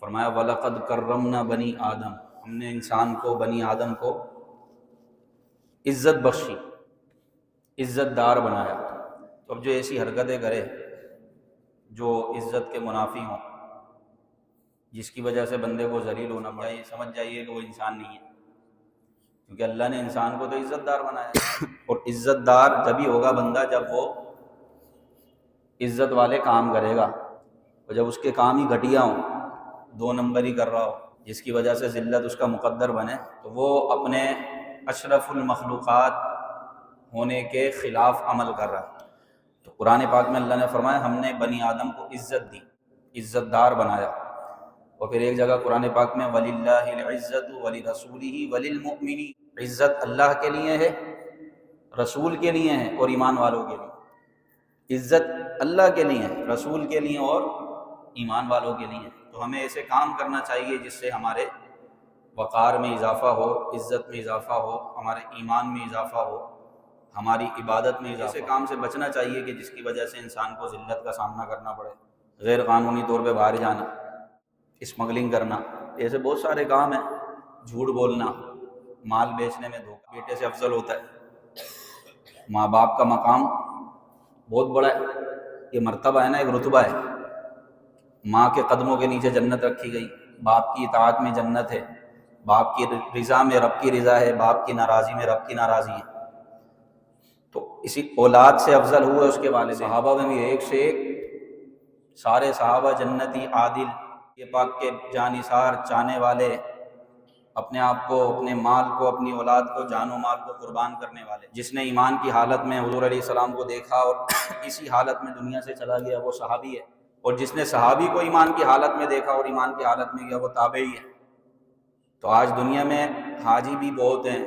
فرمایا وَلَقَدْ كَرَّمْنَا بَنِي آدم، ہم نے انسان کو، بنی آدم کو عزت بخشی، عزت دار بنایا۔ تو اب جو ایسی حرکتیں کرے جو عزت کے منافی ہوں، جس کی وجہ سے بندے کو ذلیل ہونا پڑے، سمجھ جائیے کہ وہ انسان نہیں ہے، کیونکہ اللہ نے انسان کو تو عزت دار بنایا، اور عزت دار جبھی ہوگا بندہ جب وہ عزت والے کام کرے گا، اور جب اس کے کام ہی گھٹیا ہوں، دو نمبری کر رہا ہو، جس کی وجہ سے ذلت اس کا مقدر بنے، تو وہ اپنے اشرف المخلوقات ہونے کے خلاف عمل کر رہا ہے۔ تو قرآن پاک میں اللہ نے فرمایا ہم نے بنی آدم کو عزت دی، عزت دار بنایا۔ اور پھر ایک جگہ قرآن پاک میں وَلِلَّهِ الْعِزَّةُ وَلِرَسُولِهِ وَلِلْمُؤْمِنِينَ، عزت اللہ کے لیے ہے، رسول کے لیے ہے، اور ایمان والوں کے لیے۔ عزت اللہ کے لیے ہے، رسول کے لیے اور ایمان والوں کے لیے۔ تو ہمیں ایسے کام کرنا چاہیے جس سے ہمارے وقار میں اضافہ ہو، عزت میں اضافہ ہو، ہمارے ایمان میں اضافہ ہو، ہماری عبادت میں اضافہ ہو۔ ایسے کام سے بچنا چاہیے کہ جس کی وجہ سے انسان کو ذلت کا سامنا کرنا پڑے، غیر قانونی طور پہ باہر جانا، اسمگلنگ کرنا، ایسے بہت سارے کام ہیں، جھوٹ بولنا، مال بیچنے میں دھوکہ، بیٹے سے افضل ہوتا ہے۔ ماں باپ کا مقام بہت بڑا ہے، یہ مرتبہ ہے نا، ایک رتبہ ہے۔ ماں کے قدموں کے نیچے جنت رکھی گئی، باپ کی اطاعت میں جنت ہے، باپ کی رضا میں رب کی رضا ہے، باپ کی ناراضی میں رب کی ناراضی ہے۔ تو اسی اولاد سے افضل ہوئے اس کے والد۔ صحابہ میں بھی ایک سے ایک سارے صحابہ جنتی عادل، یہ پاک کے جانثار چاہنے والے، اپنے آپ کو، اپنے مال کو، اپنی اولاد کو، جان و مال کو قربان کرنے والے۔ جس نے ایمان کی حالت میں حضور علیہ السلام کو دیکھا اور اسی حالت میں دنیا سے چلا گیا وہ صحابی ہے، اور جس نے صحابی کو ایمان کی حالت میں دیکھا اور ایمان کی حالت میں گیا وہ تابعی ہے۔ تو آج دنیا میں حاجی بھی بہت ہیں،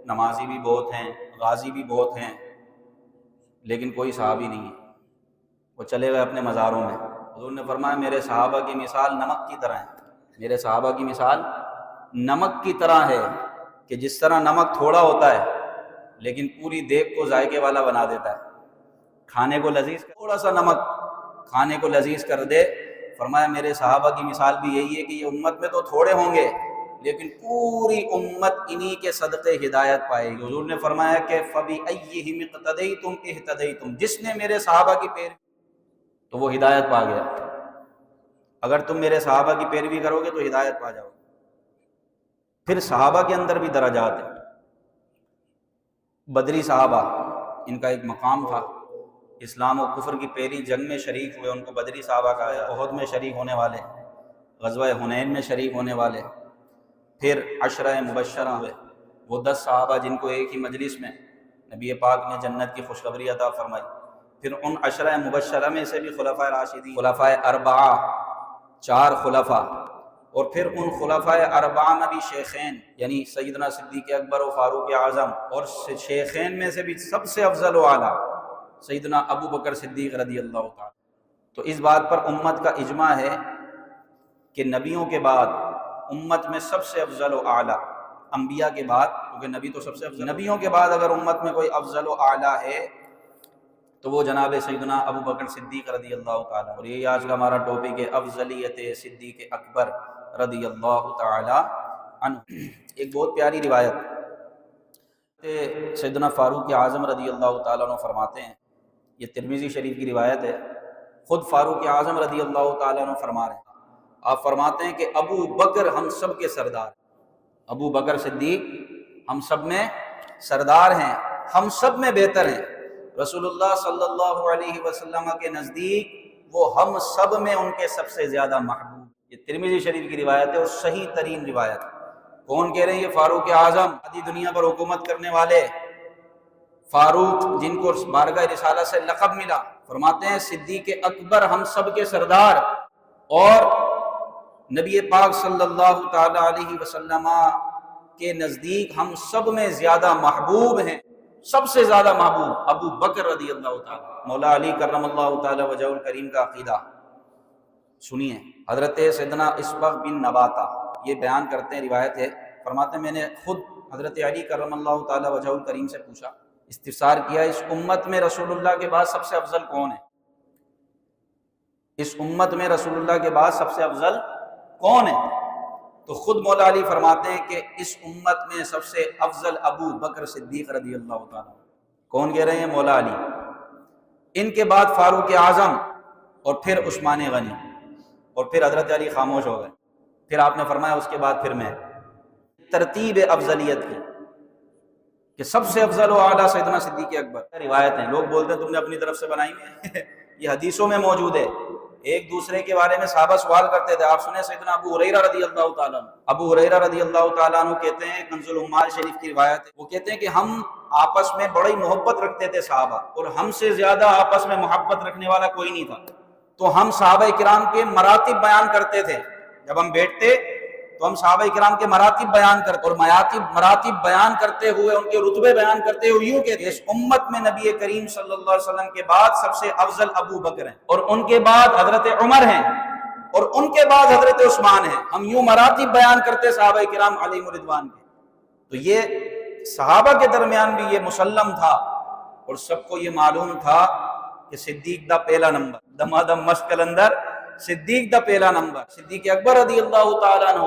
نمازی بھی بہت ہیں، غازی بھی بہت ہیں، لیکن کوئی صحابی نہیں ہے، وہ چلے گئے اپنے مزاروں میں۔ حضور نے فرمایا میرے صحابہ کی مثال نمک کی طرح ہے، میرے صحابہ کی مثال نمک کی طرح ہے، کہ جس طرح نمک تھوڑا ہوتا ہے لیکن پوری دیگ کو ذائقے والا بنا دیتا ہے، کھانے کو لذیذ، تھوڑا سا نمک کھانے کو لذیذ کر دے۔ فرمایا میرے صحابہ کی مثال بھی یہی ہے کہ یہ امت میں تو تھوڑے ہوں گے لیکن پوری امت انہی کے صدقے ہدایت پائے گی۔ حضور نے فرمایا کہ فَبِأَيِّهِمْ اقْتَدَيْتُمْ اهْتَدَيْتُمْ، جس نے میرے صحابہ کی پیروی تو وہ ہدایت پا گیا۔ اگر تم میرے صحابہ کی پیروی کرو گے تو ہدایت پا جاؤ گے۔ پھر صحابہ کے اندر بھی درجات ہیں۔ بدری صحابہ، ان کا ایک مقام تھا، اسلام و کفر کی پہلی جنگ میں شریک ہوئے، ان کو بدری صحابہ کہا گیا۔ احد میں شریک ہونے والے، غزوہ حنین میں شریک ہونے والے، پھر عشرہ مبشرہ ہوئے، وہ 10 صحابہ جن کو ایک ہی مجلس میں نبی پاک نے جنت کی خوشخبری عطا فرمائی۔ پھر ان عشرہ مبشرہ میں سے بھی خلفائے راشدین، خلفائے اربعہ، 4 خلفاء، اور پھر ان خلفائے اربعہ میں بھی شیخین، یعنی سیدنا صدیق اکبر و فاروق اعظم، اور شیخین میں سے بھی سب سے افضل و اعلیٰ سیدنا ابو بکر صدیق رضی اللہ تعالیٰ۔ تو اس بات پر امت کا اجماع ہے کہ نبیوں کے بعد امت میں سب سے افضل و اعلیٰ، انبیاء کے بعد، کیونکہ نبی تو سب سے افضل، نبیوں کے بعد اگر امت میں کوئی افضل و اعلیٰ ہے تو وہ جناب سیدنا ابو بکر صدیق رضی اللہ تعالیٰ۔ اور یہ آج کا ہمارا ٹاپک ہے، افضلیت صدیق اکبر رضی اللہ تعالیٰ عنہ۔ ایک بہت پیاری روایت سیدنا فاروق اعظم رضی اللہ تعالیٰ عنہ فرماتے ہیں، یہ ترمذی شریف کی روایت ہے، خود فاروق اعظم رضی اللہ تعالیٰ عنہ فرما رہے ہیں، آپ فرماتے ہیں کہ ابو بکر ہم سب کے سردار، ابو بکر صدیق ہم سب میں سردار ہیں، ہم سب میں بہتر ہیں۔ رسول اللہ صلی اللہ علیہ وسلم کے نزدیک وہ ہم سب میں ان کے سب سے زیادہ محبوب۔ یہ ترمذی شریف کی روایت ہے اور صحیح ترین روایت۔ کون کہہ رہے ہیں؟ یہ فاروق اعظم، آدھی دنیا پر حکومت کرنے والے فاروق، جن کو بارگاہ رسالہ سے لقب ملا، فرماتے ہیں صدیق اکبر ہم سب کے سردار، اور نبی پاک صلی اللہ تعالی علیہ وسلم کے نزدیک ہم سب میں زیادہ محبوب ہیں، سب سے زیادہ محبوب ابو بکر رضی اللہ تعالی۔ مولا علی کرم اللہ تعالی وجہہ الکریم کا عقیدہ سنیے۔ حضرت سیدنا اسبغ بن نباتہ یہ بیان کرتے ہیں، روایت ہے، فرماتے ہیں میں نے خود حضرت علی کرم اللہ تعالی وجہہ الکریم سے پوچھا، استفسار کیا، اس امت میں رسول اللہ کے بعد سب سے افضل کون ہے؟ اس امت میں رسول اللہ کے بعد سب سے افضل کون ہے؟ تو خود مولا علی فرماتے ہیں کہ اس امت میں سب سے افضل ابو بکر صدیق رضی اللہ تعالیٰ۔ کون کہہ رہے ہیں؟ مولا علی۔ ان کے بعد فاروق اعظم اور پھر عثمان غنی، اور پھر حضرت علی خاموش ہو گئے۔ پھر آپ نے فرمایا اس کے بعد پھر میں۔ ترتیب افضلیت کی کہ سب سے افضل و اعلیٰ سیدنا صدیق اکبر۔ روایت ہیں، لوگ بولتے ہیں تم نے اپنی طرف سے بنائی ہے یہ حدیثوں میں موجود ہے۔ ایک دوسرے کے بارے میں صحابہ سوال کرتے تھے۔ آپ سنیں سیدنا ابو ہریرہ رضی اللہ تعالیٰ عنہ، ابو ہریرہ رضی اللہ تعالیٰ عنہ کہتے ہیں، کنز العمال شریف کی روایت ہے، وہ کہتے ہیں کہ ہم آپس میں بڑی محبت رکھتے تھے صحابہ، اور ہم سے زیادہ آپس میں محبت رکھنے والا کوئی نہیں تھا۔ تو ہم صحابہ کرام کے مراتب بیان کرتے تھے، جب ہم بیٹھتے تو ہم صحابہ کرام کے مراتب بیان کرتے، اور مراتب بیان کرتے ہوئے ان کے رتبے بیان کرتے ہوئے یوں کہ اس امت میں نبی کریم صلی اللہ علیہ وسلم کے بعد سب سے افضل ابو بکر ہیں، اور ان کے بعد حضرت عمر ہیں، اور ان کے بعد حضرت عثمان ہیں۔ ہم یوں مراتب بیان کرتے صحابہ کرام علیہم رضوان کے۔ تو یہ صحابہ کے درمیان بھی یہ مسلم تھا، اور سب کو یہ معلوم تھا کہ صدیق دا پہلا نمبر، دمادم مشق کلندر صدیق دا پہلا نمبر۔ صدیق اکبر رضی اللہ تعالیٰ عنہ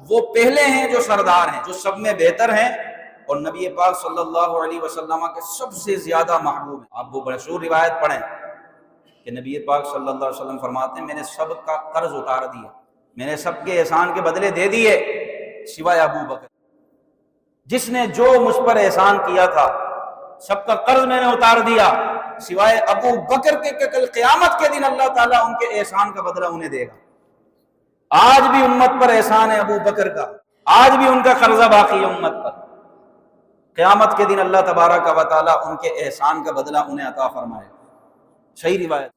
وہ پہلے ہیں جو سردار ہیں، جو سب میں بہتر ہیں، اور نبی پاک صلی اللہ علیہ وسلم کے سب سے زیادہ محبوب ہیں۔ آپ وہ مشہور روایت پڑھیں کہ نبی پاک صلی اللہ علیہ وسلم فرماتے ہیں میں نے سب کا قرض اتار دیا، میں نے سب کے احسان کے بدلے دے دیے سوائے ابو بکر۔ جس نے جو مجھ پر احسان کیا تھا سب کا قرض میں نے اتار دیا سوائے ابو بکر کے، کہ کل قیامت کے دن اللہ تعالیٰ ان کے احسان کا بدلہ انہیں دے گا۔ آج بھی امت پر احسان ہے ابو بکر کا، آج بھی ان کا قرضہ باقی ہے امت پر۔ قیامت کے دن اللہ تبارک و تعالیٰ ان کے احسان کا بدلہ انہیں عطا فرمائے۔ صحیح روایت،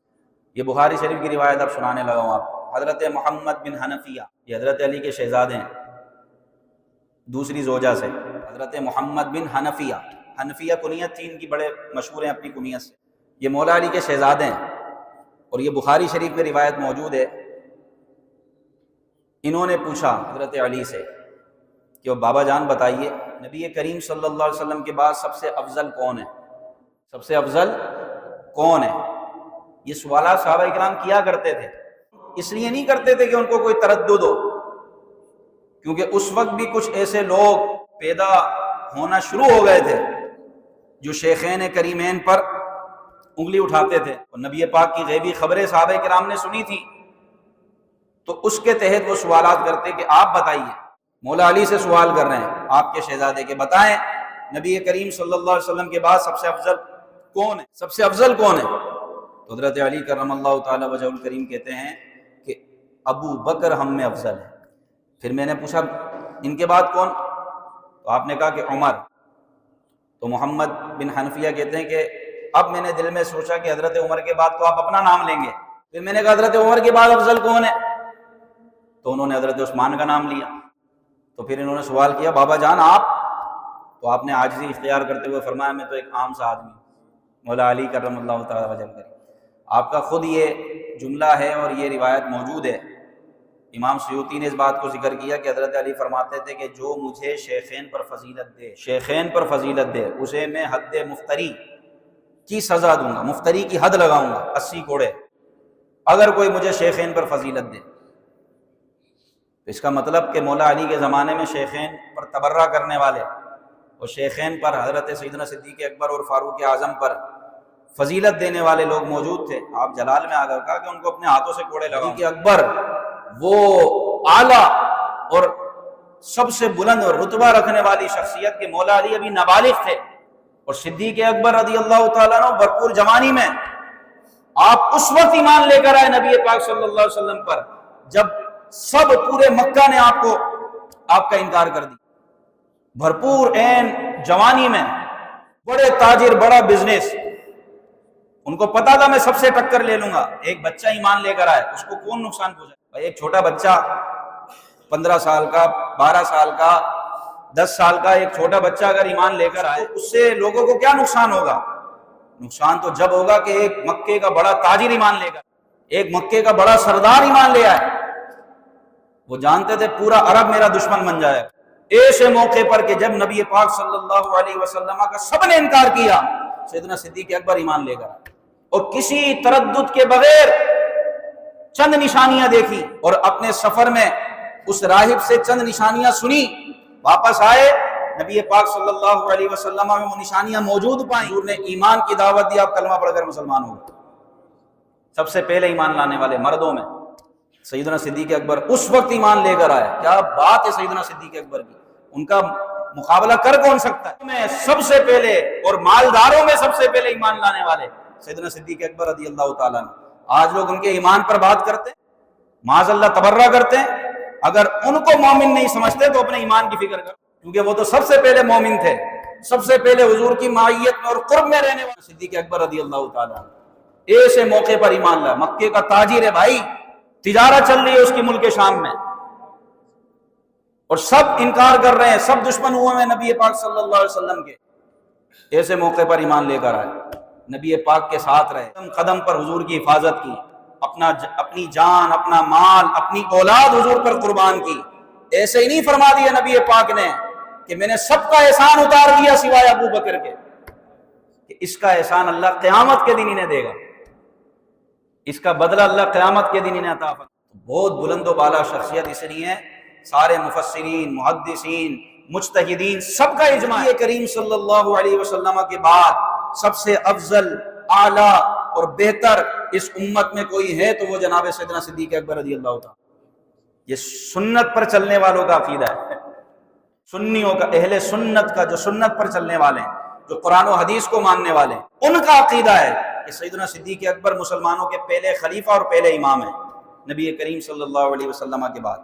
یہ بخاری شریف کی روایت اب سنانے لگا ہوں آپ۔ حضرت محمد بن حنفیہ، یہ حضرت علی کے شہزادے ہیں دوسری زوجہ سے، حضرت محمد بن حنفیہ۔ حنفیہ کنیت تھی ان کی، بڑے مشہور ہیں اپنی کنیت سے۔ یہ مولا علی کے شہزادے ہیں، اور یہ بخاری شریف میں روایت موجود ہے۔ انہوں نے پوچھا حضرت علی سے کہ بابا جان بتائیے نبی کریم صلی اللہ علیہ وسلم کے بعد سب سے افضل کون ہے؟ سب سے افضل کون ہے؟ یہ سوالات صحابہ کرام کیا کرتے تھے، اس لیے نہیں کرتے تھے کہ ان کو کوئی تردد ہو، کیونکہ اس وقت بھی کچھ ایسے لوگ پیدا ہونا شروع ہو گئے تھے جو شیخین کریمین پر انگلی اٹھاتے تھے، اور نبی پاک کی غیبی خبریں صحابہ کرام نے سنی تھی، تو اس کے تحت وہ سوالات کرتے کہ آپ بتائیے، مولا علی سے سوال کر رہے ہیں آپ کے شہزادے کے، بتائیں نبی کریم صلی اللہ علیہ وسلم کے بعد سب سے افضل کون ہے؟ سب سے افضل کون ہے؟ تو حضرت علی کرم اللہ تعالی وجہ الکریم کہتے ہیں کہ ابو بکر ہم میں افضل ہے۔ پھر میں نے پوچھا ان کے بعد کون؟ تو آپ نے کہا کہ عمر۔ تو محمد بن حنفیہ کہتے ہیں کہ اب میں نے دل میں سوچا کہ حضرت عمر کے بعد تو آپ اپنا نام لیں گے، پھر میں نے کہا حضرت عمر کے بعد افضل کون ہے؟ تو انہوں نے حضرت عثمان کا نام لیا۔ تو پھر انہوں نے سوال کیا بابا جان آپ؟ تو آپ نے عاجزی اختیار کرتے ہوئے فرمایا میں تو ایک عام سا آدمی، مولا علی کرم اللہ تعالی وجہ الکریم۔ آپ کا خود یہ جملہ ہے اور یہ روایت موجود ہے۔ امام سیوطی نے اس بات کو ذکر کیا کہ حضرت علی فرماتے تھے کہ جو مجھے شیخین پر فضیلت دے، شیخین پر فضیلت دے، اسے میں حد مفتری کی سزا دوں گا، مفتری کی حد لگاؤں گا 80 کوڑے، اگر کوئی مجھے شیخین پر فضیلت دے۔ اس کا مطلب کہ مولا علی کے زمانے میں شیخین پر تبرہ کرنے والے اور شیخین پر حضرت سیدنا صدیق اکبر اور فاروق اعظم پر فضیلت دینے والے لوگ موجود تھے۔ آپ جلال میں آ کر کہا کہ ان کو اپنے ہاتھوں سے کوڑے لگاؤں۔ صدیق اکبر وہ اعلیٰ اور سب سے بلند اور رتبہ رکھنے والی شخصیت کے مولا علی ابھی نابالغ تھے، اور صدیق اکبر رضی اللہ تعالیٰ عنہ بھرپور جوانی میں۔ آپ اس وقت ایمان لے کر آئے نبی پاک صلی اللہ علیہ وسلم پر جب سب پورے مکہ نے آپ کا انکار کر دی۔ بھرپور عین جوانی میں، بڑے تاجر، بڑا بزنس، ان کو پتا تھا میں سب سے ٹکر لے لوں گا۔ ایک بچہ ایمان لے کر آئے، اس کو کون نقصان پہنچائے؟ بھائی ایک چھوٹا بچہ 15 سال کا، 12 سال کا، 10 سال کا ایک چھوٹا بچہ اگر ایمان لے کر آئے، اس سے لوگوں کو کیا نقصان ہوگا؟ نقصان تو جب ہوگا کہ ایک مکے کا بڑا تاجر ایمان لے کر، ایک مکے کا بڑا سردار ایمان لے آئے۔ وہ جانتے تھے پورا عرب میرا دشمن بن جائے گا۔ ایسے موقع پر کہ جب نبی پاک صلی اللہ علیہ وسلم کا سب نے انکار کیا، سیدنا صدیق اکبر ایمان لے کر آئے، اور کسی تردد کے بغیر چند نشانیاں دیکھی، اور اپنے سفر میں اس راہب سے چند نشانیاں سنی، واپس آئے، نبی پاک صلی اللہ علیہ وسلم میں وہ نشانیاں موجود پائیں، حضور نے ایمان کی دعوت دی، آپ کلمہ پڑھ کر مسلمان ہو گئے۔ سب سے پہلے ایمان لانے والے مردوں میں سیدنا صدیق اکبر اس وقت ایمان لے کر آئے۔ کیا بات ہے سیدنا صدیق اکبر کی، ان کا مقابلہ کر کون سکتا ہے؟ میں سب سے پہلے اور مالداروں میں سب سے پہلے ایمان لانے والے سیدنا صدیق اکبر رضی اللہ تعالیٰ عنہ۔ آج لوگ ان کے ایمان پر بات کرتے ہیں، معاذ اللہ تبرہ کرتے ہیں۔ اگر ان کو مومن نہیں سمجھتے تو اپنے ایمان کی فکر کرو، کیونکہ وہ تو سب سے پہلے مومن تھے، سب سے پہلے حضور کی معیت میں اور قرب میں رہنے والے صدیق اکبر رضی اللہ تعالیٰ عنہ ایسے موقع پر ایمان لایا۔ مکے کا تاجر ہے بھائی، تجارت چل رہی ہے اس کی ملک شام میں، اور سب انکار کر رہے ہیں، سب دشمن ہوئے ہیں نبی پاک صلی اللہ علیہ وسلم کے، ایسے موقع پر ایمان لے کر آئے، نبی پاک کے ساتھ رہے، قدم قدم پر حضور کی حفاظت کی، اپنی جان، اپنا مال، اپنی اولاد حضور پر قربان کی۔ ایسے ہی نہیں فرما دیا نبی پاک نے کہ میں نے سب کا احسان اتار دیا سوائے ابو بکر کے، کہ اس کا احسان اللہ قیامت کے دن انہیں دے گا، اس کا بدلہ اللہ قیامت کے دن انہیں عطا فرمائے۔ بہت بلند و بالا شخصیت اس لیے ہے، سارے مفسرین، محدثین، مجتہدین سب کا اجماع ہے، کریم صلی اللہ علیہ وسلم کے بعد سب سے افضل، اعلیٰ اور بہتر اس امت میں کوئی ہے تو وہ جناب سیدنا صدیق اکبر رضی اللہ تعالیٰ۔ یہ سنت پر چلنے والوں کا عقیدہ ہے، سنیوں کا، اہل سنت کا، جو سنت پر چلنے والے ہیں، جو قرآن و حدیث کو ماننے والے ہیں، ان کا عقیدہ ہے کہ سیدنا صدیق اکبر مسلمانوں کے پہلے خلیفہ اور پہلے امام ہیں نبی کریم صلی اللہ علیہ وسلم کے بعد۔